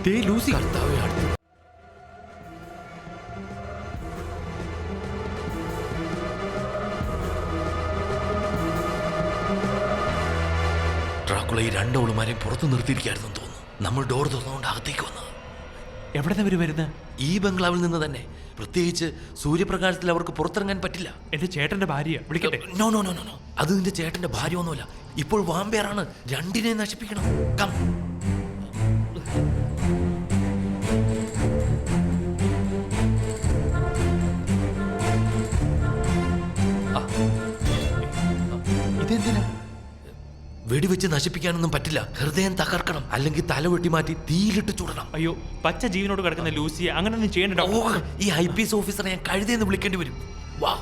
ദേ Lucy. കർത്താവേ, അടുത്ത്. Dracula ഈ രണ്ടോളുമാരെയും പുറത്തു നിർത്തിയിരിക്കായിരുന്നു തോന്നുന്നു. നമ്മൾ ഡോർ തുറന്നുകൊണ്ട് അകത്തേക്ക് വന്നത്. എവിടെ നിന്ന് വരുന്നത്? ഈ ബംഗ്ലാവിൽ നിന്ന് തന്നെ. പ്രത്യേകിച്ച് സൂര്യപ്രകാശത്തിൽ അവർക്ക് പുറത്തിറങ്ങാൻ പറ്റില്ല. എന്റെ ചേട്ടന്റെ ഭാര്യ വിളിക്കട്ടെ? നോ നോ നോ നോ, അത് നിന്റെ ചേട്ടന്റെ ഭാര്യ ഒന്നുമല്ല. ഇപ്പോൾ വാമ്പയറാണ്. രണ്ടിനെ നശിപ്പിക്കണം. കം. ഇതെന്തിനാ? വെടിവെച്ച് നശിപ്പിക്കാനൊന്നും പറ്റില്ല. ഹൃദയം തകർക്കണം, അല്ലെങ്കിൽ തല വെട്ടി മാറ്റി തീയിലിട്ട് ചുടണം. അയ്യോ, പച്ച ജീവനോട് കിടക്കുന്ന ലൂസിയെ അങ്ങനെയൊന്നും ചെയ്യണ്ട. ഈ IPS ഓഫീസറെ ഞാൻ കഴുതേന്ന് വിളിക്കേണ്ടി വരും. വാ.